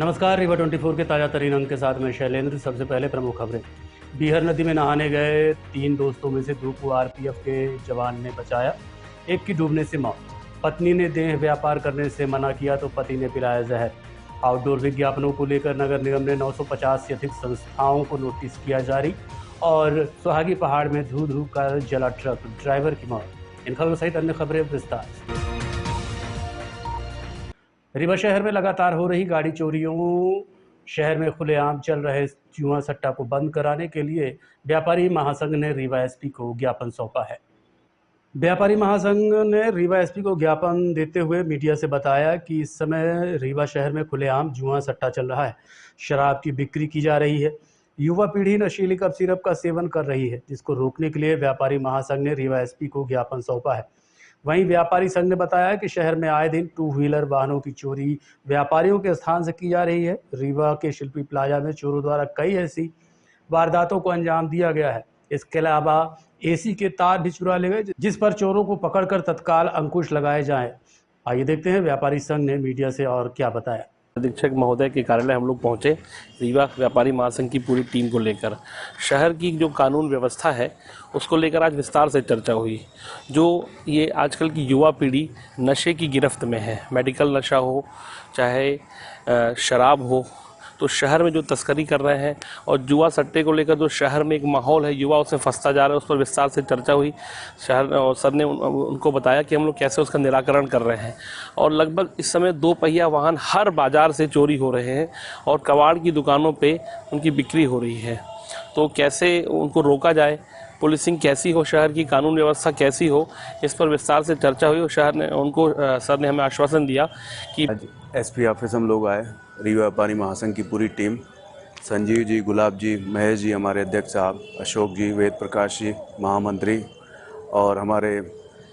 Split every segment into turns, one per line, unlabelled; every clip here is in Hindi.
नमस्कार। रीवा 24 के ताज़ा तरीन अंक के साथ मैं शैलेंद्र। सबसे पहले प्रमुख खबरें। बीहर नदी में नहाने गए 3 दोस्तों में से 2 को आरपीएफ के जवान ने बचाया, एक की डूबने से मौत। पत्नी ने देह व्यापार करने से मना किया तो पति ने पिलाया जहर। आउटडोर विज्ञापनों को लेकर नगर निगम ने 950 से अधिक संस्थाओं को नोटिस किया जारी। और सुहागी पहाड़ में धू धू कर जला ट्रक, ड्राइवर की मौत। इन खबरों सहित अन्य खबरें विस्तार से। रीवा शहर में लगातार हो रही गाड़ी चोरियों, शहर में खुलेआम चल रहे जुआ सट्टा को बंद कराने के लिए व्यापारी महासंघ ने रीवा एसपी को ज्ञापन सौंपा है। व्यापारी महासंघ ने रीवा एसपी को ज्ञापन देते हुए मीडिया से बताया कि इस समय रीवा शहर में खुलेआम जुआ सट्टा चल रहा है, शराब की बिक्री की जा रही है, युवा पीढ़ी नशीली कफ सिरप का सेवन कर रही है, जिसको रोकने के लिए व्यापारी महासंघ ने रीवा एसपी को ज्ञापन सौंपा है। वहीं व्यापारी संघ ने बताया कि शहर में आए दिन 2 व्हीलर वाहनों की चोरी व्यापारियों के स्थान से की जा रही है। रीवा के शिल्पी प्लाजा में चोरों द्वारा कई ऐसी वारदातों को अंजाम दिया गया है। इसके अलावा एसी के तार भी चुरा ले गए, जिस पर चोरों को पकड़कर तत्काल अंकुश लगाए जाएं। आइए देखते हैं व्यापारी संघ ने मीडिया से और क्या बताया।
अधीक्षक महोदय के कार्यालय हम लोग पहुंचे रीवा व्यापारी महासंघ की पूरी टीम को लेकर। शहर की जो कानून व्यवस्था है उसको लेकर आज विस्तार से चर्चा हुई। जो ये आजकल की युवा पीढ़ी नशे की गिरफ्त में है, मेडिकल नशा हो चाहे शराब हो, तो शहर में जो तस्करी कर रहे हैं और जुआ सट्टे को लेकर जो शहर में एक माहौल है, युवा उसमें फंसता जा रहा है, उस पर विस्तार से चर्चा हुई। शहर और सर ने उनको बताया कि हम लोग कैसे उसका निराकरण कर रहे हैं। और लगभग इस समय 2 पहिया वाहन हर बाज़ार से चोरी हो रहे हैं और कबाड़ की दुकानों पे उनकी बिक्री हो रही है। तो कैसे उनको रोका जाए, पुलिसिंग कैसी हो, शहर की कानून व्यवस्था कैसी हो, इस पर विस्तार से चर्चा हुई। और शहर ने सर ने हमें आश्वासन दिया कि
एसपी ऑफिस हम लोग आए, रीवा व्यापारी महासंघ की पूरी टीम, संजीव जी, गुलाब जी, महेश जी हमारे अध्यक्ष साहब, अशोक जी, वेद प्रकाश जी महामंत्री और हमारे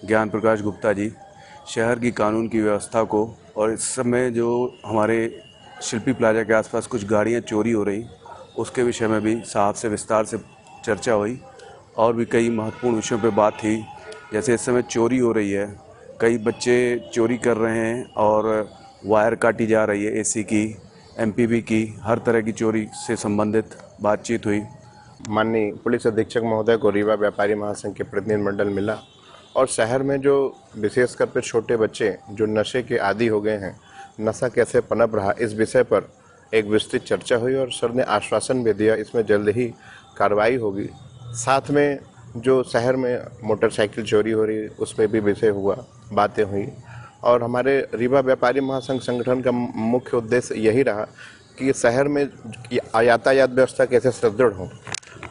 ज्ञान प्रकाश गुप्ता जी, शहर की कानून की व्यवस्था को और इस समय जो हमारे शिल्पी प्लाजा के आसपास कुछ गाड़ियां चोरी हो रही उसके विषय में भी साहब से विस्तार से चर्चा हुई। और भी कई महत्वपूर्ण विषयों पर बात थी, जैसे इस समय चोरी हो रही है, कई बच्चे चोरी कर रहे हैं और वायर काटी जा रही है, एसी की, एमपीबी की, हर तरह की चोरी से संबंधित बातचीत हुई।
माननीय पुलिस अधीक्षक महोदय को रीवा व्यापारी महासंघ के प्रतिनिधिमंडल मिला और शहर में जो विशेषकर पे छोटे बच्चे जो नशे के आदी हो गए हैं, नशा कैसे पनप रहा, इस विषय पर एक विस्तृत चर्चा हुई और सर ने आश्वासन भी दिया इसमें जल्द ही कार्रवाई होगी। साथ में जो शहर में मोटरसाइकिल चोरी हो रही उसमें भी विषय हुआ, बातें हुई। और हमारे रीवा व्यापारी महासंघ संगठन का मुख्य उद्देश्य यही रहा कि शहर में यातायात व्यवस्था कैसे सुदृढ़ हो,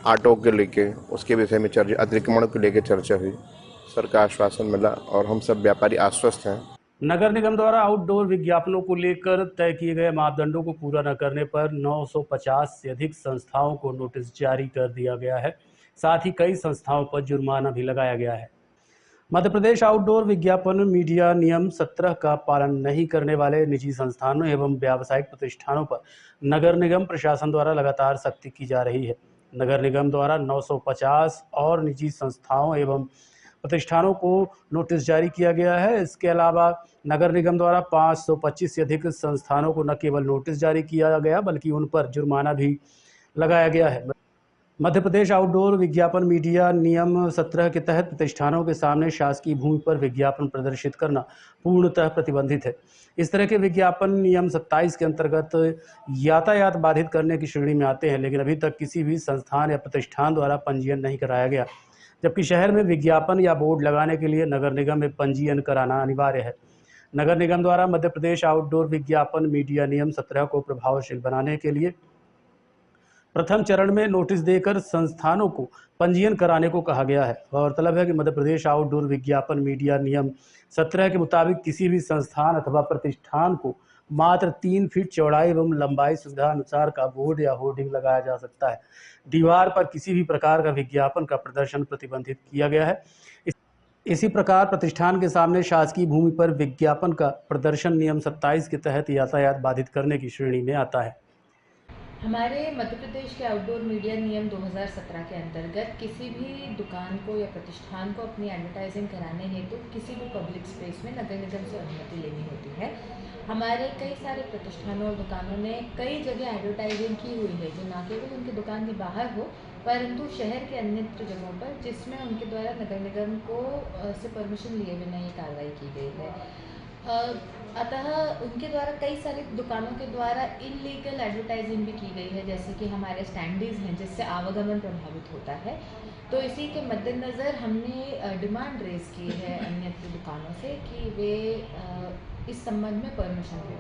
ऑटो के लेके उसके विषय में चर्चा, अतिक्रमण को लेकर चर्चा हुई। सर का आश्वासन मिला और हम सब व्यापारी आश्वस्त हैं।
नगर निगम द्वारा आउटडोर विज्ञापनों को लेकर तय किए गए मापदंडों को पूरा न करने पर 950 से अधिक संस्थाओं को नोटिस जारी कर दिया गया है। साथ ही कई संस्थाओं पर जुर्माना भी लगाया गया है। मध्य प्रदेश आउटडोर विज्ञापन मीडिया नियम 17 का पालन नहीं करने वाले निजी संस्थानों एवं व्यावसायिक प्रतिष्ठानों पर नगर निगम प्रशासन द्वारा लगातार सख्ती की जा रही है। नगर निगम द्वारा 950 और निजी संस्थाओं एवं प्रतिष्ठानों को नोटिस जारी किया गया है। इसके अलावा नगर निगम द्वारा 525 से अधिक संस्थानों को न केवल नोटिस जारी किया गया बल्कि उन पर जुर्माना भी लगाया गया है। मध्य प्रदेश आउटडोर विज्ञापन मीडिया नियम 17 के तहत प्रतिष्ठानों के सामने शासकीय भूमि पर विज्ञापन प्रदर्शित करना पूर्णतः प्रतिबंधित है। इस तरह के विज्ञापन नियम 27 के अंतर्गत यातायात बाधित करने की श्रेणी में आते हैं, लेकिन अभी तक किसी भी संस्थान या प्रतिष्ठान द्वारा पंजीयन नहीं कराया गया, जबकि शहर में विज्ञापन या बोर्ड लगाने के लिए नगर निगम में पंजीयन कराना अनिवार्य है। नगर निगम द्वारा मध्य प्रदेश आउटडोर विज्ञापन मीडिया नियम 17 को प्रभावशील बनाने के लिए प्रथम चरण में नोटिस देकर संस्थानों को पंजीयन कराने को कहा गया है। गौरतलब है कि मध्य प्रदेश आउटडोर विज्ञापन मीडिया नियम 17 के मुताबिक किसी भी संस्थान अथवा प्रतिष्ठान को मात्र 3 फीट चौड़ाई एवं लंबाई सुविधा अनुसार का बोर्ड या होर्डिंग लगाया जा सकता है। दीवार पर किसी भी प्रकार का विज्ञापन का प्रदर्शन प्रतिबंधित किया गया है। इसी प्रकार प्रतिष्ठान के सामने शासकीय भूमि पर विज्ञापन का प्रदर्शन नियम 27 के तहत यातायात बाधित करने की श्रेणी में आता है।
हमारे मध्य प्रदेश के आउटडोर मीडिया नियम 2017 के अंतर्गत किसी भी दुकान को या प्रतिष्ठान को अपनी एडवर्टाइजिंग कराने हेतु किसी भी पब्लिक स्पेस में नगर निगम से अनुमति लेनी होती है। हमारे कई सारे प्रतिष्ठानों और दुकानों ने कई जगह एडवर्टाइजिंग की हुई है, जो ना केवल उनकी दुकान के बाहर हो परंतु शहर के अन्यत्र जगहों पर, जिसमें उनके द्वारा नगर निगम को से परमिशन लिए बिना ये कार्रवाई की गई है। अतः उनके द्वारा कई सारी दुकानों के द्वारा इलीगल एडवर्टाइजिंग भी की गई है, जैसे कि हमारे स्टैंडीज़ हैं जिससे आवागमन प्रभावित होता है। तो इसी के मद्देनज़र हमने डिमांड रेज की है अन्यत्र दुकानों से कि वे इस संबंध में परमिशन दें।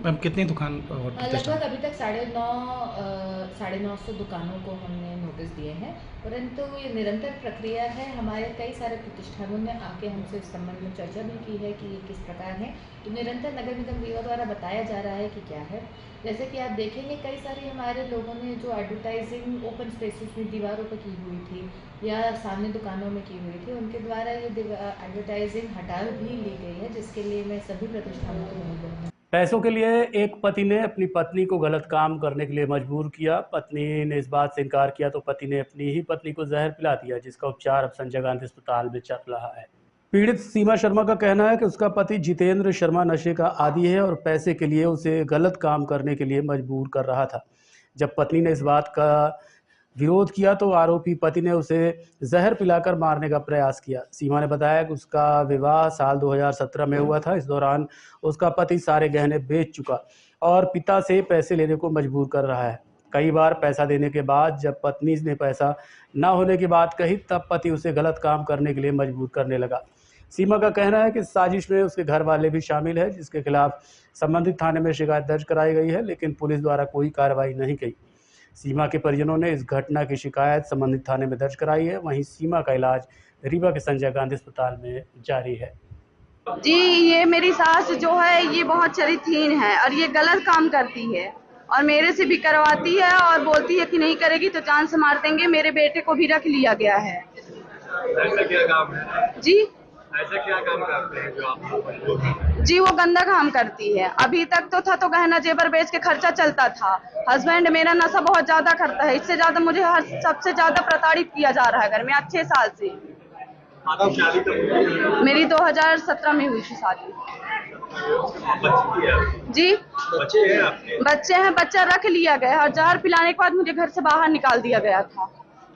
मैम कितनी दुकान और
लगभग अभी तक 950 दुकानों को हमने नोटिस दिए हैं, परंतु ये निरंतर प्रक्रिया है। हमारे कई सारे प्रतिष्ठानों ने आके हमसे इस संबंध में चर्चा भी की है कि ये किस प्रकार है। तो निरंतर नगर निगम रीवा द्वारा बताया जा रहा है कि क्या है। जैसे कि आप देखेंगे कई सारे हमारे लोगों ने जो एडवर्टाइजिंग ओपन स्पेसेस में दीवारों पर की हुई थी या सामने दुकानों में की हुई थी, उनके द्वारा ये एडवर्टाइजिंग हटा भी ली गई है, जिसके लिए मैं सभी प्रतिष्ठानों को धन्यवाद दूंगी।
पैसों के लिए एक पति ने अपनी पत्नी को गलत काम करने के लिए मजबूर किया। पत्नी ने इस बात से इनकार किया तो पति ने अपनी ही पत्नी को जहर पिला दिया, जिसका उपचार अब संजय गांधी अस्पताल में चल रहा है। पीड़ित सीमा शर्मा का कहना है कि उसका पति जितेंद्र शर्मा नशे का आदी है और पैसे के लिए उसे गलत काम करने के लिए मजबूर कर रहा था। जब पत्नी ने इस बात का विरोध किया तो आरोपी पति ने उसे जहर पिलाकर मारने का प्रयास किया। सीमा ने बताया कि उसका विवाह साल 2017 में हुआ था। इस दौरान उसका पति सारे गहने बेच चुका और पिता से पैसे लेने को मजबूर कर रहा है। कई बार पैसा देने के बाद जब पत्नी ने पैसा न होने की बात कही, तब पति उसे गलत काम करने के लिए मजबूर करने लगा। सीमा का कहना है कि साजिश में उसके घर वाले भी शामिल है, जिसके खिलाफ संबंधित थाने में शिकायत दर्ज कराई गई है, लेकिन पुलिस द्वारा कोई कार्रवाई नहीं की। सीमा के परिजनों ने इस घटना की शिकायत संबंधित थाने में दर्ज कराई है। वहीं सीमा का इलाज रीवा के संजय गांधी अस्पताल में जारी है।
जी, ये मेरी सास जो है ये बहुत चरित्रहीन है और ये गलत काम करती है और मेरे से भी करवाती है और बोलती है कि नहीं करेगी तो जान से मार देंगे। मेरे बेटे को भी रख लिया गया है।
ऐसा क्या काम है?
जी,
ऐसा क्या काम करते हैं जो आप?
जी, वो गंदा काम करती है। अभी तक तो था तो गहना जेवर बेच के खर्चा चलता था। हस्बैंड मेरा नशा बहुत ज्यादा करता है, इससे ज्यादा मुझे सबसे ज्यादा प्रताड़ित किया जा रहा है घर में आज 6 साल से।
आपकी शादी कब हुई?
मेरी 2017 में हुई थी शादी। जी,
बच्चे हैं आपके?
बच्चे हैं, बच्चा रख लिया गया और जहर पिलाने के बाद मुझे घर से बाहर निकाल दिया गया था।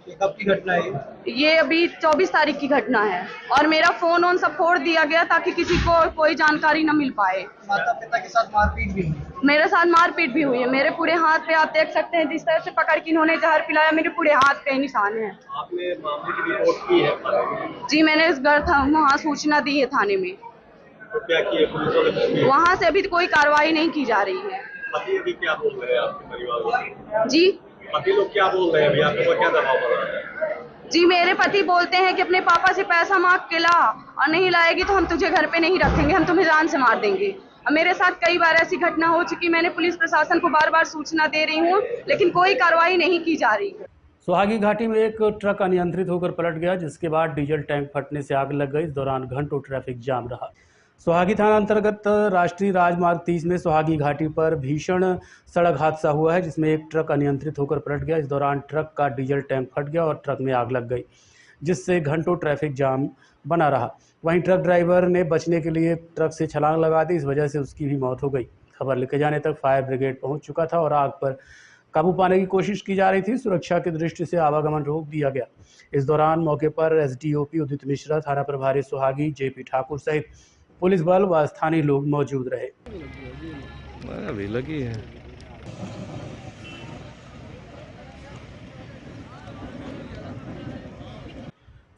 ये कब की घटना है?
ये अभी 24 तारीख की घटना है और मेरा फोन ऑन सब फोड़ दिया गया ताकि किसी को कोई जानकारी न मिल पाए।
माता पिता के साथ मारपीट भी हुई?
मेरे साथ मारपीट भी हुई है। मेरे पूरे हाथ पे आप देख सकते हैं, जिस तरह से पकड़ के इन्होंने जहर पिलाया, मेरे पूरे हाथ पे निशान है।
आपने मामले की रिपोर्ट की है?
जी, मैंने इस घर वहाँ सूचना दी है थाने में।
तो क्या किया पुलिस वाले?
वहाँ से अभी कोई कार्रवाई नहीं की जा रही है।
पति अभी क्या बोल रहे हैं आपके परिवार वाले?
जी,
पति लोग क्या बोल रहे हैं अभी? आपके ऊपर क्या दबाव पड़ रहा है?
जी, मेरे पति बोलते हैं कि अपने पापा से पैसा मांग के ला और नहीं लाएगी तो हम तुझे घर पे नहीं रखेंगे, हम तुम्हें जान से मार देंगे। और मेरे साथ कई बार ऐसी घटना हो चुकी। मैंने पुलिस प्रशासन को बार बार सूचना दे रही हूँ, लेकिन कोई कार्रवाई नहीं की जा रही है।
सुहागी घाटी में एक ट्रक अनियंत्रित होकर पलट गया, जिसके बाद डीजल टैंक फटने से आग लग गई। इस दौरान घंटों ट्रैफिक जाम रहा। सुहागी थाना अंतर्गत राष्ट्रीय राजमार्ग 30 में सुहागी घाटी पर भीषण सड़क हादसा हुआ है, जिसमें एक ट्रक अनियंत्रित होकर पलट गया। इस दौरान ट्रक का डीजल टैंक फट गया और ट्रक में आग लग गई, जिससे घंटों ट्रैफिक जाम बना रहा। वहीं ट्रक ड्राइवर ने बचने के लिए ट्रक से छलांग लगा दी। इस वजह से उसकी भी मौत हो गई। खबर लिखे जाने तक फायर ब्रिगेड पहुंच चुका था और आग पर काबू पाने की कोशिश की जा रही थी। सुरक्षा की दृष्टि से आवागमन रोक दिया गया। इस दौरान मौके पर एसडीओपी उदित मिश्रा, थाना प्रभारी सुहागी जेपी ठाकुर सहित पुलिस बल व स्थानीय लोग मौजूद रहे।
अभी लगी है।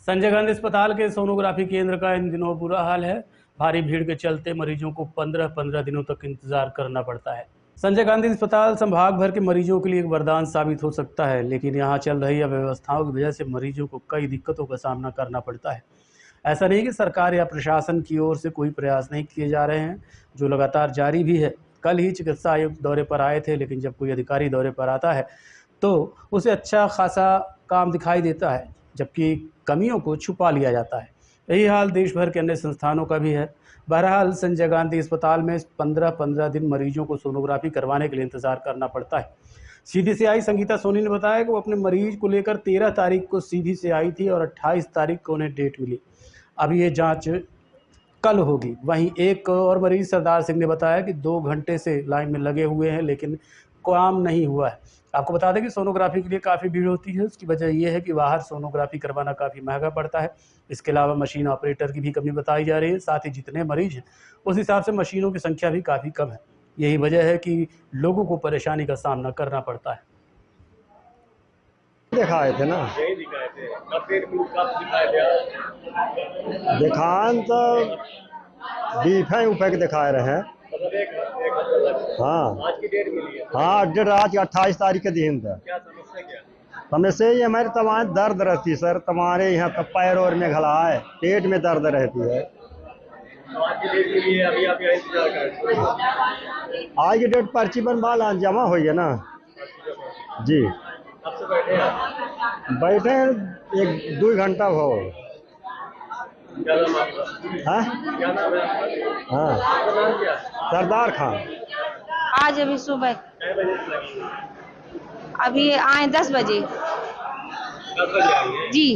संजय गांधी अस्पताल के सोनोग्राफी केंद्र का इन दिनों बुरा हाल है। भारी भीड़ के चलते मरीजों को 15-15 दिनों तक इंतजार करना पड़ता है। संजय गांधी अस्पताल संभाग भर के मरीजों के लिए एक वरदान साबित हो सकता है, लेकिन यहाँ चल रही अव्यवस्थाओं की वजह से मरीजों को कई दिक्कतों का सामना करना पड़ता है। ऐसा नहीं कि सरकार या प्रशासन की ओर से कोई प्रयास नहीं किए जा रहे हैं, जो लगातार जारी भी है। कल ही चिकित्सा आयुक्त दौरे पर आए थे, लेकिन जब कोई अधिकारी दौरे पर आता है तो उसे अच्छा खासा काम दिखाई देता है, जबकि कमियों को छुपा लिया जाता है। यही हाल देश भर के अन्य संस्थानों का भी है। बहरहाल संजय गांधी अस्पताल में 15-15 दिन मरीजों को सोनोग्राफी करवाने के लिए इंतजार करना पड़ता है। सीधी से आई संगीता सोनी ने बताया कि वो अपने मरीज को लेकर 13 तारीख को सीधी से आई थी और 28 तारीख को उन्हें डेट मिली। अब ये जांच कल होगी। वहीं एक और मरीज सरदार सिंह ने बताया कि 2 घंटे से लाइन में लगे हुए हैं लेकिन काम नहीं हुआ है। आपको बता दें कि सोनोग्राफी के लिए काफ़ी भीड़ होती है। उसकी वजह यह है कि बाहर सोनोग्राफी करवाना काफ़ी महंगा पड़ता है। इसके अलावा मशीन ऑपरेटर की भी कमी बताई जा रही है। साथ ही जितने मरीज हैं उस हिसाब से मशीनों की संख्या भी काफ़ी कम है। यही वजह है कि लोगों को परेशानी का सामना करना पड़ता है।
दिखाए थे ना,
यही दिखाए थे, कब दिखाए थे?
दिखान तो बीफे ऊपर के दिखाए रहे हैं। हाँ,
आज की डेट मिली है।
हाँ, डेट आज 28 तारीख के दिन था।
क्या समस्या क्या?
समस्या ये हमारे तमाम दर्द रहती है सर, तुम्हारे यहाँ तब पैर और में घलाए, पेट में दर्द रहती है।
तो आज की डेट मिली है, अभी आप यहाँ इंतजार कर रहे हैं?
आज की डेट पर्ची बनवा जमा हुई है ना जी।
कब से बैठे हैं आप?
बैठे हैं 1-2 घंटा हो।
क्या नाम है आपका?
हाँ
क्या नाम है आपका?
हाँ,
आपका नाम क्या?
सरदार खान।
आज अभी सुबह
कितने बजे से लगी?
अभी आए 10 बजे
10 बजे आई है
जी।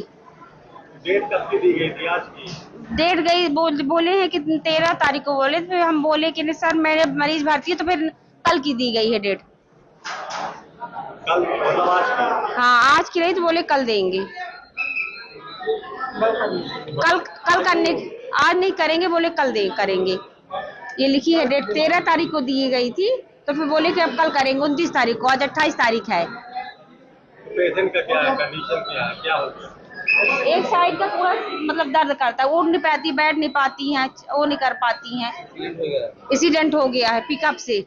डेट कब की दी गई थी आज की?
डेट गई बोले हैं कि 13 तारीख को बोले, फिर हम बोले कि नहीं सर मेरे मरीज भर्ती है, तो फिर कल की दी गई है डेट।
कल मतलब आज की?
हाँ, आज की नहीं तो बोले कल देंगे। कल करने, आज नहीं करेंगे बोले कल करेंगे। ये लिखी है डेट 13 तारीख को दी गई थी, तो फिर बोले कि अब कल करेंगे 29 तारीख को। आज 28 तारीख है।
पेशेंट का क्या है, कंडीशन क्या है, क्या हो गया?
एक साइड का पूरा मतलब दर्द करता है, उठ नहीं पाती, बैठ नहीं पाती हैं, वो नहीं कर पाती हैं। एक्सीडेंट हो गया है पिकअप से।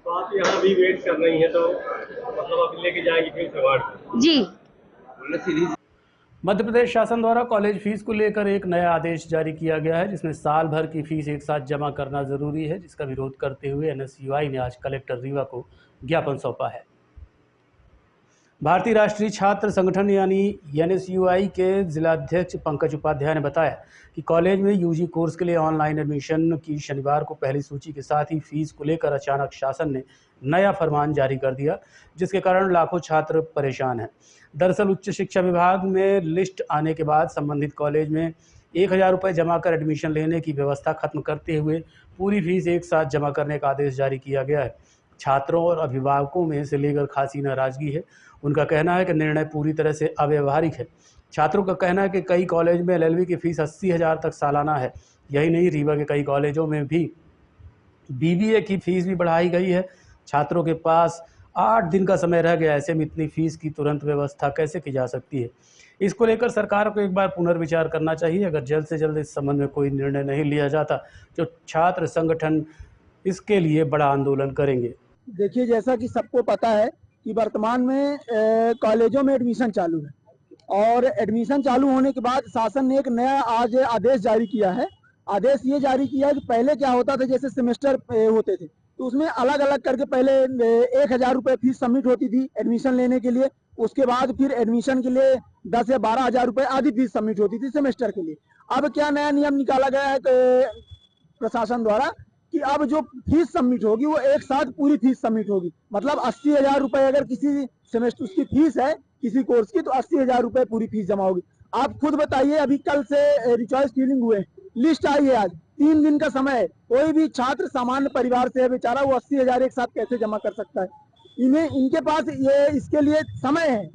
तो आप यहाँ भी वेट कर रही हैं, तो मतलब आप लेके जाएंगी फिर से वार्ड
जी।
मध्य प्रदेश शासन द्वारा कॉलेज फीस को लेकर एक नया आदेश जारी किया गया है, जिसमें साल भर की फीस एक साथ जमा करना जरूरी है, जिसका विरोध करते हुए NSUI ने आज कलेक्टर रीवा को ज्ञापन सौंपा है। भारतीय राष्ट्रीय छात्र संगठन यानी NSUI के जिलाध्यक्ष पंकज उपाध्याय ने बताया कि कॉलेज में UG कोर्स के लिए ऑनलाइन एडमिशन की शनिवार को पहली सूची के साथ ही फीस को लेकर अचानक शासन ने नया फरमान जारी कर दिया, जिसके कारण लाखों छात्र परेशान हैं। दरअसल उच्च शिक्षा विभाग में लिस्ट आने के बाद संबंधित कॉलेज में 1000 रुपये जमा कर एडमिशन लेने की व्यवस्था खत्म करते हुए पूरी फीस एक साथ जमा करने का आदेश जारी किया गया है। छात्रों और अभिभावकों में इसे लेकर खासी नाराजगी है। उनका कहना है कि निर्णय पूरी तरह से अव्यवहारिक है। छात्रों का कहना है कि कई कॉलेज में LLB की फ़ीस 80,000 तक सालाना है। यही नहीं, रीवा के कई कॉलेजों में भी BBA की फ़ीस भी बढ़ाई गई है। छात्रों के पास 8 दिन का समय रह गया, ऐसे में इतनी फ़ीस की तुरंत व्यवस्था कैसे की जा सकती है? इसको लेकर सरकार को एक बार पुनर्विचार करना चाहिए। अगर जल्द से जल्द इस संबंध में कोई निर्णय नहीं लिया जाता तो छात्र संगठन इसके लिए बड़ा आंदोलन करेंगे।
देखिए, जैसा कि सबको पता है कि वर्तमान में कॉलेजों में एडमिशन चालू है और एडमिशन चालू होने के बाद शासन ने एक नया आज आदेश जारी किया है। आदेश ये जारी किया है कि पहले क्या होता था, जैसे सेमेस्टर होते थे तो उसमें अलग अलग करके पहले 1000 रुपये फीस सबमिट होती थी एडमिशन लेने के लिए। उसके बाद फिर एडमिशन के लिए 10 या 12,000 रुपये आधी फीस सबमिट होती थी सेमेस्टर के लिए। अब क्या नया नियम निकाला गया है प्रशासन द्वारा कि अब जो फीस सबमिट होगी वो एक साथ पूरी फीस सबमिट होगी। मतलब 80,000 रुपये अगर किसी सेमेस्टर उसकी फीस है किसी कोर्स की, तो 80,000 रुपये पूरी फीस जमा होगी। आप खुद बताइए, अभी कल से रिचॉइस फीलिंग हुए, लिस्ट आई है, आज 3 दिन का समय है। कोई भी छात्र सामान्य परिवार से है बेचारा, वो 80,000 एक साथ कैसे जमा कर सकता है? इनके पास ये इसके लिए समय है,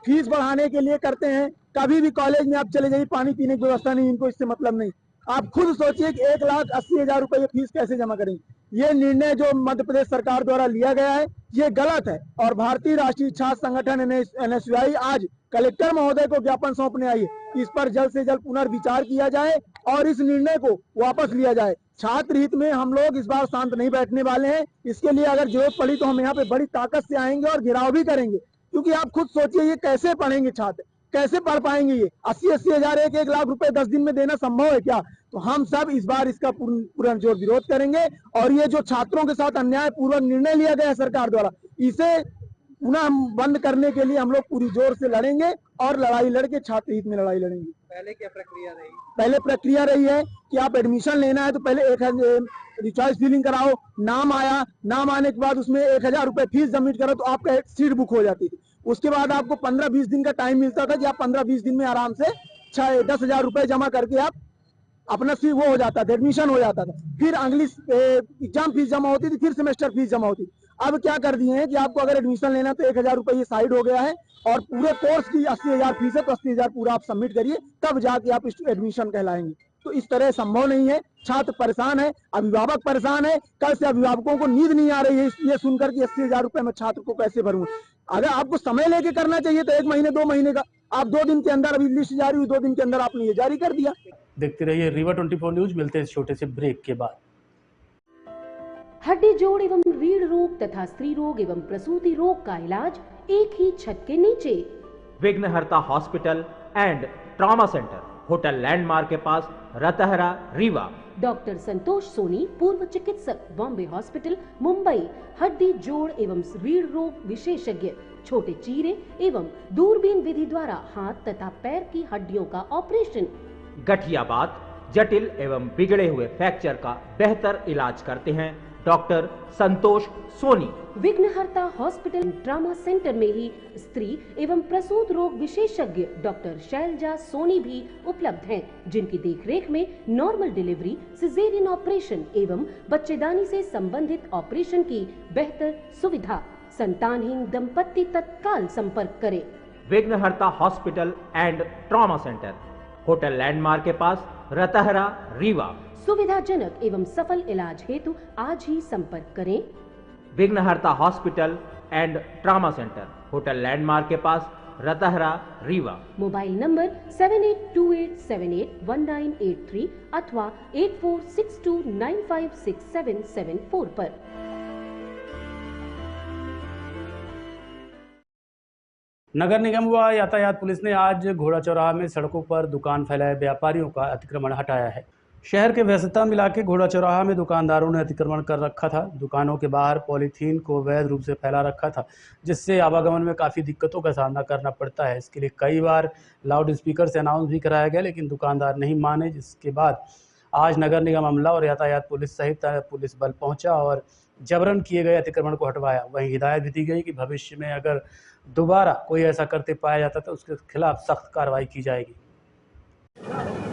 फीस बढ़ाने के लिए करते हैं। कभी भी कॉलेज में आप चले जाइए, पानी पीने की व्यवस्था नहीं, इनको इससे मतलब नहीं। आप खुद सोचिए कि 1,80,000 रुपये ये फीस कैसे जमा करेंगे? ये निर्णय जो मध्य प्रदेश सरकार द्वारा लिया गया है ये गलत है और भारतीय राष्ट्रीय छात्र संगठन NSUI आज कलेक्टर महोदय को ज्ञापन सौंपने आई है। इस पर जल्द से जल्द पुनर्विचार किया जाए और इस निर्णय को वापस लिया जाए। छात्र हित में हम लोग इस बार शांत नहीं बैठने वाले हैं। इसके लिए अगर जरूरत पड़ी तो हम यहाँ पे बड़ी ताकत से आएंगे और घेराव भी करेंगे, क्योंकि आप खुद सोचिए ये कैसे पढ़ेंगे छात्र, कैसे पढ़ पाएंगे? ये 80,000 1 लाख रुपए 10 दिन में देना संभव है क्या? तो हम सब इस बार इसका पूरा जोर विरोध करेंगे और ये जो छात्रों के साथ अन्याय पूर्वक निर्णय लिया गया है सरकार द्वारा, इसे पुनः हम बंद करने के लिए हम लोग पूरी जोर से लड़ेंगे और लड़ाई लड़के छात्र हित में लड़ाई लड़ेंगे।
पहले क्या प्रक्रिया रही?
पहले प्रक्रिया रही है कि आप एडमिशन लेना है तो पहले 1000 रिचार्ज फिलिंग कराओ, नाम आया, नाम आने के बाद उसमें 1000 रुपए फीस सबमिट करो तो आपका सीट बुक हो जाती थी। उसके बाद आपको 15-20 दिन का टाइम मिलता था कि आप 15-20 दिन में आराम से 10,000 रुपए जमा करके आप अपना सीट वो हो जाता था, एडमिशन हो जाता था। फिर अगली एग्जाम फीस जमा होती थी, फिर सेमेस्टर फीस जमा होती थी। अब क्या कर दिए हैं कि आपको अगर एडमिशन लेना तो 1000 रुपए ये साइड हो गया है और पूरे कोर्स की 80,000 फीस है तो 80,000 पूरा आप सबमिट करिए तब जाके आप एडमिशन कहलाएंगे। तो इस तरह संभव नहीं है। छात्र परेशान है, अभिभावक परेशान है। कल से अभिभावकों को नींद नहीं आ रही है ये सुनकर कि 80,000 रुपए में छात्र को कैसे भरूं। अगर आपको समय लेके करना चाहिए तो 1 महीने 2 महीने का, आप 2 दिन के अंदर, अभी लिस्ट जारी हुई 2 दिन के अंदर आपने ये जारी कर दिया।
देखते रहिए रीवा 24 न्यूज। मिलते हैं इस छोटे से ब्रेक के बाद।
हड्डी जोड़ एवं रीढ़ रोग तथा स्त्री रोग एवं प्रसूति रोग का इलाज एक ही छत के नीचे।
विघ्नहर्ता hospital and trauma centre, hotel landmark के पास, रतहरा, रीवा।
डॉक्टर संतोष सोनी, पूर्व चिकित्सक, बॉम्बे हॉस्पिटल, मुंबई। हड्डी जोड़ एवं रीढ़ रोग विशेषज्ञ, छोटे चीरे एवं दूरबीन विधि द्वारा हाथ तथा पैर की हड्डियों का ऑपरेशन।
गठियाबात, जटिल एवं बिगड़े हुए फ्रैक्चर का बेहतर इलाज करते हैं डॉक्टर संतोष सोनी।
विघ्नहर्ता हॉस्पिटल ट्रॉमा सेंटर में ही स्त्री एवं प्रसूत रोग विशेषज्ञ डॉक्टर शैलजा सोनी भी उपलब्ध हैं, जिनकी देखरेख में नॉर्मल डिलीवरी, सिजेरियन ऑपरेशन एवं बच्चेदानी से संबंधित ऑपरेशन की बेहतर सुविधा। संतानहीन दंपत्ति तत्काल संपर्क करें।
विघ्नहर्ता hospital and trauma centre, hotel landmark के पास, रतहरा, रीवा।
सुविधाजनक एवं सफल इलाज हेतु आज ही संपर्क करें।
विघ्नहर्ता hospital and trauma centre, hotel landmark के पास, रतहरा, रीवा।
मोबाइल नंबर 7828781983 अथवा 8462956774 पर।
नगर निगम व यातायात पुलिस ने आज घोड़ा चौराहा में सड़कों पर दुकान फैलाए व्यापारियों का अतिक्रमण हटाया है। शहर के व्यस्ततम इलाके घोड़ा चौराहा में दुकानदारों ने अतिक्रमण कर रखा था। दुकानों के बाहर पॉलीथीन को अवैध रूप से फैला रखा था, जिससे आवागमन में काफ़ी दिक्कतों का सामना करना पड़ता है। इसके लिए कई बार लाउड स्पीकर से अनाउंस भी कराया गया, लेकिन दुकानदार नहीं माने, जिसके बाद आज नगर निगम अमला और यातायात पुलिस सहित पुलिस बल पहुंचा और जबरन किए गए अतिक्रमण को हटवाया। वहीं हिदायत भी दी गई कि भविष्य में अगर दोबारा कोई ऐसा करते पाया जाता तो उसके खिलाफ सख्त कार्रवाई की जाएगी।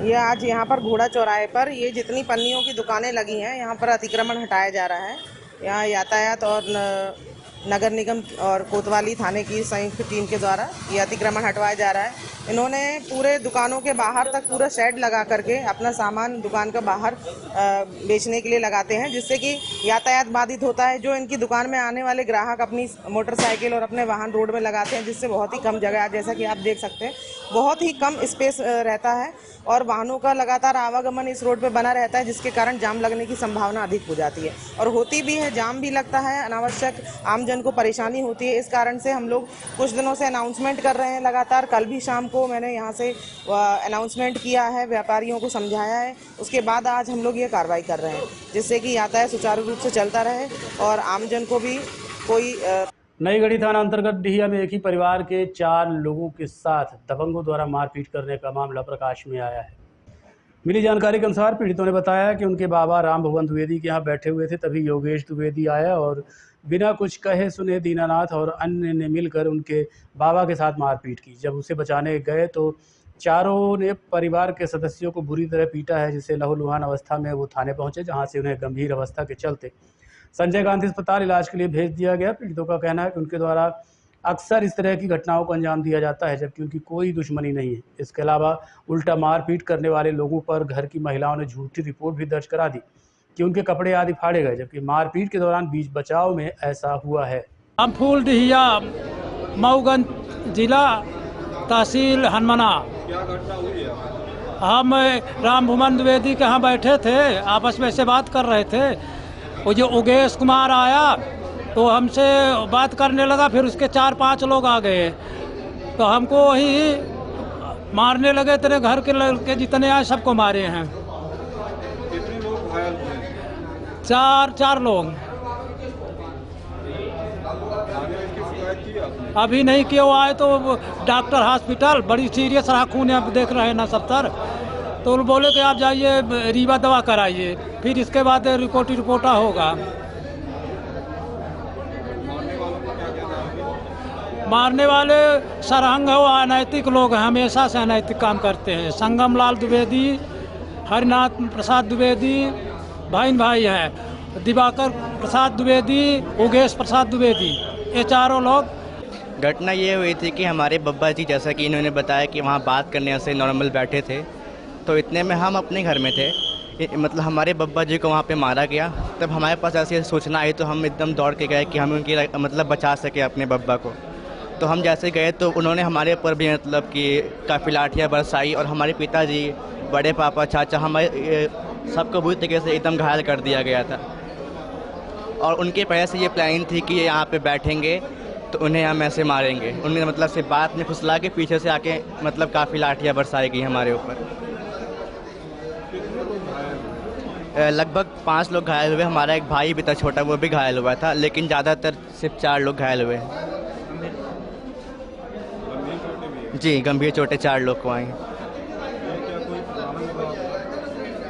ये आज यहाँ पर घोड़ा चौराहे पर ये जितनी पन्नियों की दुकानें लगी हैं, यहाँ पर अतिक्रमण हटाया जा रहा है। यहाँ यातायात और नगर निगम और कोतवाली थाने की संयुक्त टीम के द्वारा ये अतिक्रमण हटवाया जा रहा है। इन्होंने पूरे दुकानों के बाहर तक पूरा शेड लगा करके अपना सामान दुकान का बाहर बेचने के लिए लगाते हैं, जिससे कि यातायात बाधित होता है। जो इनकी दुकान में आने वाले ग्राहक अपनी मोटरसाइकिल और अपने वाहन रोड में लगाते हैं, जिससे बहुत ही कम जगह, जैसा कि आप देख सकते हैं, बहुत ही कम स्पेस रहता है और वाहनों का लगातार आवागमन इस रोड पे बना रहता है, जिसके कारण जाम लगने की संभावना अधिक हो जाती है और होती भी है। जाम भी लगता है, अनावश्यक आमजन को परेशानी होती है। इस कारण से हम लोग कुछ दिनों से अनाउंसमेंट कर रहे हैं लगातार। कल भी शाम को मैंने यहाँ से अनाउंसमेंट किया है, व्यापारियों को समझाया है। उसके बाद आज हम लोग ये कार्रवाई कर रहे हैं, जिससे कि यातायात सुचारू रूप से चलता रहे और आमजन को भी कोई
नईगढ़ी थाना अंतर्गत डिहिया में एक ही परिवार के 4 लोगों के साथ दबंगों द्वारा मारपीट करने का मामला प्रकाश में आया है। मिली जानकारी के अनुसार पीड़ितों ने बताया कि उनके बाबा राम भुवन द्विवेदी के यहाँ बैठे हुए थे, तभी योगेश द्विवेदी आया और बिना कुछ कहे सुने दीनानाथ और अन्य ने मिलकर उनके बाबा के साथ मारपीट की। जब उसे बचाने गए तो चारों ने परिवार के सदस्यों को बुरी तरह पीटा है, जिससे लहूलुहान अवस्था में वो थाने पहुंचे, जहां से उन्हें गंभीर अवस्था के चलते संजय गांधी अस्पताल इलाज के लिए भेज दिया गया। पीड़ितों का कहना है कि उनके द्वारा अक्सर इस तरह की घटनाओं को अंजाम दिया जाता है, जबकि उनकी कोई दुश्मनी नहीं है। इसके अलावा उल्टा मारपीट करने वाले लोगों पर घर की महिलाओं ने झूठी रिपोर्ट भी दर्ज करा दी कि उनके कपड़े आदि फाड़े गए, जबकि मारपीट के दौरान बीच बचाव में ऐसा हुआ है।
हम फूल डिहिया, मऊगंज जिला, तहसील हनुमाना।
क्या घटना हुई है?
हम राम भुवन द्विवेदी के यहाँ बैठे थे, आपस में से बात कर रहे थे। वो जो योगेश कुमार आया तो हमसे बात करने लगा, फिर उसके 4-5 लोग आ गए तो हमको वही मारने लगे। तेरे घर के लड़के जितने आए सबको मारे हैं।
कितने लोग घायल हुए?
4 लोग।
थाने में इसकी शिकायत की?
अभी नहीं किया हुआ है तो डॉक्टर हॉस्पिटल बड़ी सीरियस रहा, खून आप देख रहे हैं ना 70, तो बोले कि आप जाइए रीवा दवा कराइए, फिर इसके बाद रिपोर्टा होगा। मारने वाले सरहंग हो, अनैतिक लोग हैं, हमेशा से अनैतिक काम करते हैं। संगम लाल द्विवेदी, हरिनाथ प्रसाद द्विवेदी भाई हैं, दिवाकर प्रसाद द्विवेदी, उगेश प्रसाद द्विवेदी, ये चारों लोग।
घटना ये हुई थी कि हमारे बब्बा जी, जैसा कि इन्होंने बताया कि वहाँ बात करने से नॉर्मल बैठे थे, तो इतने में हम अपने घर में थे, मतलब हमारे बब्बा जी को वहाँ पे मारा गया। तब हमारे पास ऐसी सूचना आई तो हम एकदम दौड़ के गए कि हम उनकी मतलब बचा सके अपने बब्बा को। तो हम जैसे गए तो उन्होंने हमारे ऊपर भी मतलब कि काफ़ी लाठियाँ बरसाई और हमारे पिताजी, बड़े पापा, चाचा, हमारे सबको बुरी तरीके से एकदम घायल कर दिया गया था। और उनके पहले से ये प्लानिंग थी कि ये यहाँ पे बैठेंगे तो उन्हें हम ऐसे मारेंगे। उन्हें मतलब से बात में फुसला के पीछे से आके मतलब काफ़ी लाठियाँ बरसाई गई हमारे ऊपर। लगभग 5 लोग घायल हुए, हमारा एक भाई भी था छोटा, वो भी घायल हुआ था, लेकिन ज़्यादातर सिर्फ 4 लोग घायल हुए। जी, गंभीर चोटें 4 लोग को आई।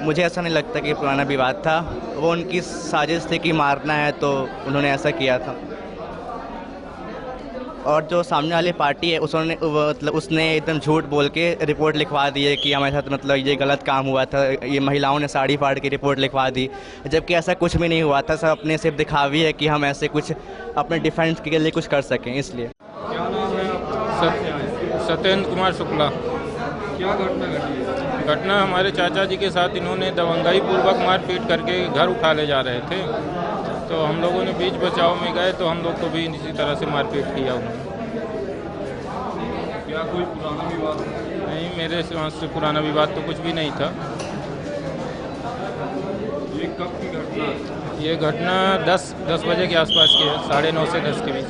मुझे ऐसा नहीं लगता कि पुराना विवाद था, वो उनकी साजिश थी कि मारना है तो उन्होंने ऐसा किया था। और जो सामने वाली पार्टी है उसने एकदम झूठ बोल के रिपोर्ट लिखवा दी है कि हमारे साथ मतलब ये गलत काम हुआ था, ये महिलाओं ने साड़ी फाड़ के रिपोर्ट लिखवा दी, जबकि ऐसा कुछ भी नहीं हुआ था। सब अपने सिर्फ दिखावी है कि हम ऐसे कुछ अपने डिफेंस के लिए कुछ कर सकें, इसलिए।
क्या नाम है आपका?
सत्येंद्र कुमार शुक्ला।
क्या घटना घटी है?
घटना हमारे चाचा जी के साथ इन्होंने दबंगाई पूर्वक मारपीट करके घर उठा ले जा रहे थे, तो हम लोगों ने बीच बचाव में गए तो हम लोग को भी इसी तरह से मारपीट किया उन्होंने।
क्या कोई पुराना विवाद?
नहीं, मेरे से पुराना विवाद तो कुछ भी नहीं था।
ये कब की घटना?
ये घटना 10 बजे के आसपास की है, 9:30 से 10 के बीच।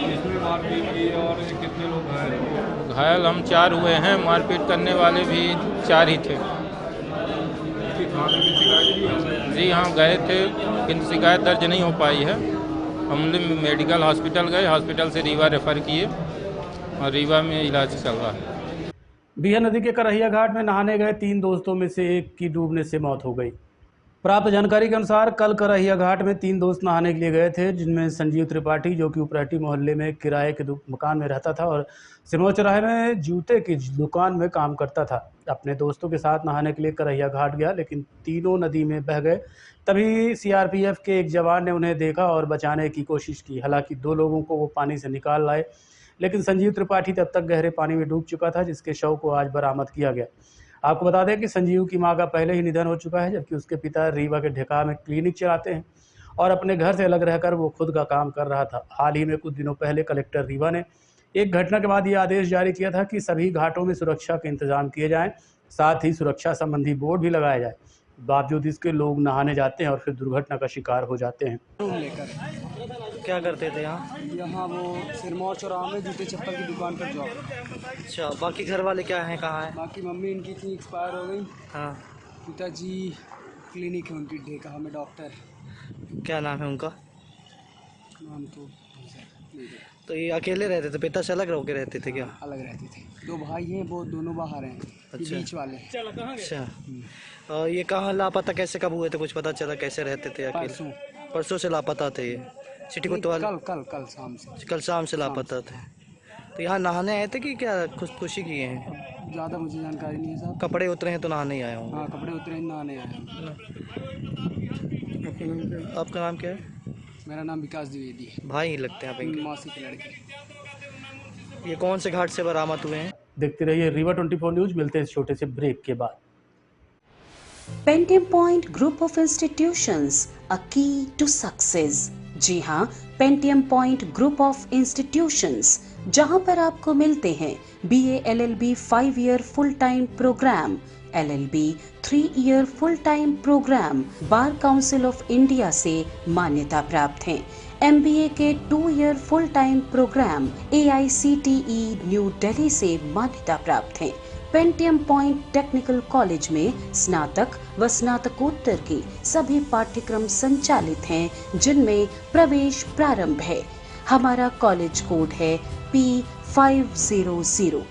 इसमें मारपीट की और कितने लोग घायल हुए?
घायल हम 4 हुए हैं, मारपीट करने वाले भी 4 ही थे।
थाने में शिकायत की?
जी हाँ, गए थे, किंतु शिकायत दर्ज नहीं हो पाई है। हम मेडिकल हॉस्पिटल गए, हॉस्पिटल से रीवा रेफ़र किए और रीवा में इलाज चल रहा है।
बिहार नदी के करहिया घाट में नहाने गए 3 दोस्तों में से एक की डूबने से मौत हो गई। प्राप्त जानकारी के अनुसार कल करहिया घाट में 3 दोस्त नहाने के लिए गए थे, जिनमें संजीव त्रिपाठी, जो कि उपरहटी मोहल्ले में किराए के मकान में रहता था और सिमो चौराहे में जूते की दुकान में काम करता था, अपने दोस्तों के साथ नहाने के लिए करहिया घाट गया, लेकिन तीनों नदी में बह गए। तभी सीआरपीएफ के एक जवान ने उन्हें देखा और बचाने की कोशिश की। हालांकि 2 लोगों को वो पानी से निकाल लाए, लेकिन संजीव त्रिपाठी तब तक गहरे पानी में डूब चुका था, जिसके शव को आज बरामद किया गया। आपको बता दें कि संजीव की मां का पहले ही निधन हो चुका है, जबकि उसके पिता रीवा के ढेका में क्लिनिक चलाते हैं और अपने घर से अलग रहकर वो खुद का काम कर रहा था। हाल ही में कुछ दिनों पहले कलेक्टर रीवा ने एक घटना के बाद ये आदेश जारी किया था कि सभी घाटों में सुरक्षा के इंतजाम किए जाएं, साथ ही सुरक्षा संबंधी बोर्ड भी लगाया जाए। बावजूद इसके लोग नहाने जाते हैं और फिर दुर्घटना का शिकार हो जाते हैं।
क्या करते थे यहाँ?
यहाँ वो सिरमौर चौराहा में जूते चप्पल की दुकान पर जॉब।
अच्छा, बाकी घर वाले क्या हैं, कहाँ हैं?
बाकी मम्मी इनकी थी, एक्सपायर हो गई।
हाँ।
पिताजी क्लिनिक है उनकी, ढेका में डॉक्टर।
क्या नाम है उनका?
नाम
तो ये अकेले रहते थे, पिता से अलग रह के रहते थे क्या?
अलग रहते थे। 2 भाई हैं, वो दोनों बाहर हैं।
अच्छा।
बीच वाले।
अच्छा, और ये कहाँ लापता, कैसे कब हुए थे, कुछ पता चला? कैसे रहते थे अकेले? परसों से लापता थे ये सिटी कोतवाल?
कल शाम से।
कल शाम से लापता थे। तो यहाँ नहाने आए थे कि क्या खुशी किए हैं?
ज़्यादा मुझे जानकारी नहीं है साहब।
कपड़े उतरे हैं तो नहाने ही आया हूँ।
हाँ, कपड़े उतरे हैं, नहाने आया हूँ।
आपका नाम क्या है?
मेरा नाम विकास द्विवेदी है।
भाई ही लगते हैं आप इनके?
मौसी के लड़के।
ये कौन से घाट से बरामद हुए हैं?
देखते रहिए रीवा 24 न्यूज। मिलते हैं इस छोटे से ब्रेक के बाद।
Pentium point group of institutions, a key to success. जी हाँ, Pentium point group of institutions, जहाँ पर आपको मिलते हैं BA LLB 5 year full time program, LLB 3 year full time program, bar council of India से मान्यता प्राप्त हैं। MBA के 2 year full time program AICTE new Delhi से मान्यता प्राप्त हैं। पेंटियम पॉइंट टेक्निकल कॉलेज में स्नातक व स्नातकोत्तर के सभी पाठ्यक्रम संचालित हैं, जिनमें प्रवेश प्रारंभ है। हमारा कॉलेज कोड है P500।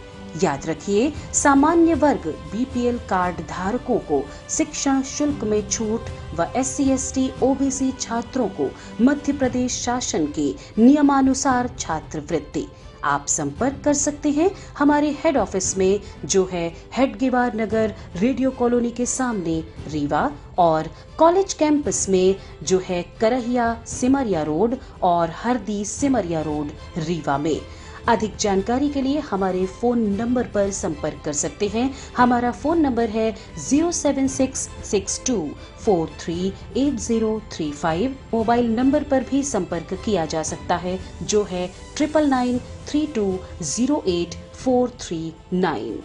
याद रखिए, सामान्य वर्ग BPL कार्ड धारकों को शिक्षण शुल्क में छूट व SC/ST OBC छात्रों को मध्य प्रदेश शासन के नियमानुसार छात्रवृत्ति। आप संपर्क कर सकते हैं हमारे हेड ऑफिस में, जो है हेडगेवार नगर, रेडियो कॉलोनी के सामने, रीवा, और कॉलेज कैंपस में, जो है करहिया सिमरिया रोड और हरदी सिमरिया रोड, रीवा में। अधिक जानकारी के लिए हमारे फोन नंबर पर संपर्क कर सकते हैं। हमारा फोन नंबर है 07662438035। मोबाइल नंबर पर भी संपर्क किया जा सकता है, जो है 9992084439।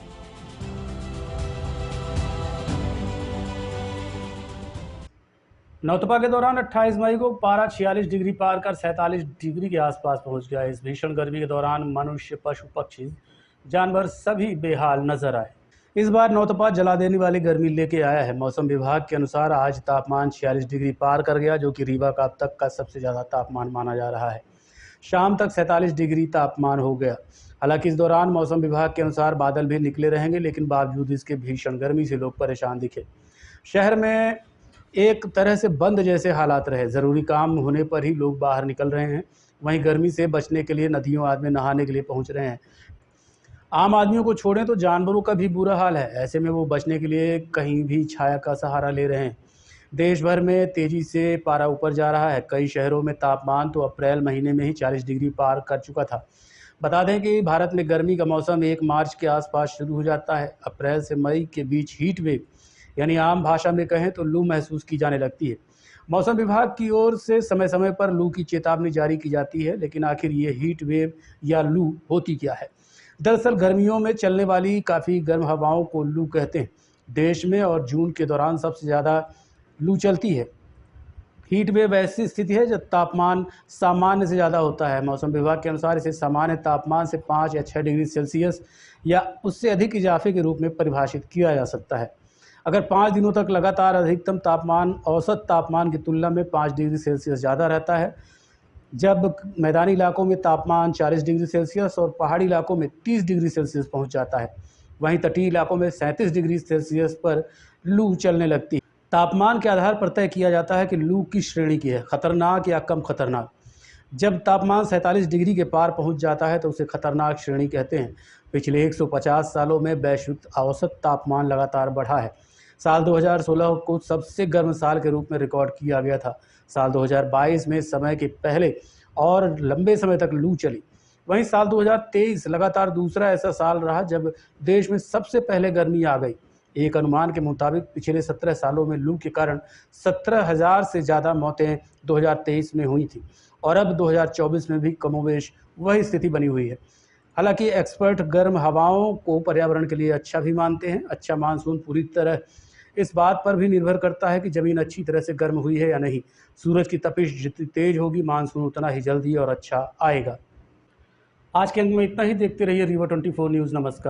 नौतपा के दौरान 28 मई को पारा 46 डिग्री पार कर 47 डिग्री के आसपास पहुंच गया। इस भीषण गर्मी के दौरान मनुष्य, पशु पक्षी, जानवर सभी बेहाल नजर आए। इस बार नौतपा जला देने वाली गर्मी लेके आया है। मौसम विभाग के अनुसार आज तापमान 46 डिग्री पार कर गया, जो कि रीवा का अब तक का सबसे ज़्यादा तापमान माना जा रहा है। शाम तक 47 डिग्री तापमान हो गया। हालांकि इस दौरान मौसम विभाग के अनुसार बादल भी निकले रहेंगे, लेकिन बावजूद इसके भीषण गर्मी से लोग परेशान दिखे। शहर में एक तरह से बंद जैसे हालात रहे। ज़रूरी काम होने पर ही लोग बाहर निकल रहे हैं। वहीं गर्मी से बचने के लिए नदियों आदि में नहाने के लिए पहुंच रहे हैं। आम आदमियों को छोड़ें तो जानवरों का भी बुरा हाल है। ऐसे में वो बचने के लिए कहीं भी छाया का सहारा ले रहे हैं। देश भर में तेज़ी से पारा ऊपर जा रहा है। कई शहरों में तापमान तो अप्रैल महीने में ही 40 डिग्री पार कर चुका था। बता दें कि भारत में गर्मी का मौसम 1 मार्च के आसपास शुरू हो जाता है। अप्रैल से मई के बीच हीट वेव, यानी आम भाषा में कहें तो लू महसूस की जाने लगती है। मौसम विभाग की ओर से समय समय पर लू की चेतावनी जारी की जाती है, लेकिन आखिर ये हीट वेव या लू होती क्या है? दरअसल गर्मियों में चलने वाली काफ़ी गर्म हवाओं को लू कहते हैं। देश में और जून के दौरान सबसे ज़्यादा लू चलती है। हीट वेव ऐसी स्थिति है जब तापमान सामान्य से ज़्यादा होता है। मौसम विभाग के अनुसार इसे सामान्य तापमान से 5 या 6 डिग्री सेल्सियस या उससे अधिक इजाफे के रूप में परिभाषित किया जा सकता है। अगर 5 दिनों तक लगातार अधिकतम तापमान औसत तापमान की तुलना में 5 डिग्री सेल्सियस ज़्यादा रहता है, जब मैदानी इलाकों में तापमान 40 डिग्री सेल्सियस और पहाड़ी इलाकों में 30 डिग्री सेल्सियस पहुंच जाता है, वहीं तटीय इलाकों में 37 डिग्री सेल्सियस पर लू चलने लगती है। तापमान के आधार पर तय किया जाता है कि लू किस श्रेणी की है, खतरनाक या कम खतरनाक। जब तापमान 47 डिग्री के पार पहुंच जाता है तो उसे खतरनाक श्रेणी कहते हैं। पिछले 150 सालों में वैश्विक औसत तापमान लगातार बढ़ा है। साल 2016 को सबसे गर्म साल के रूप में रिकॉर्ड किया गया था। साल 2022 में समय के पहले और लंबे समय तक लू चली। वहीं साल 2023 लगातार दूसरा ऐसा साल रहा जब देश में सबसे पहले गर्मी आ गई। एक अनुमान के मुताबिक पिछले 17 सालों में लू के कारण 17,000 से ज़्यादा मौतें 2023 में हुई थी और अब 2024 में भी कमोवेश वही स्थिति बनी हुई है। हालांकि एक्सपर्ट गर्म हवाओं को पर्यावरण के लिए अच्छा भी मानते हैं। अच्छा मानसून पूरी तरह इस बात पर भी निर्भर करता है कि ज़मीन अच्छी तरह से गर्म हुई है या नहीं। सूरज की तपिश जितनी तेज होगी, मानसून उतना ही जल्दी और अच्छा आएगा। आज के अंक में इतना ही। देखते रहिए रीवा 24 न्यूज़। नमस्कार।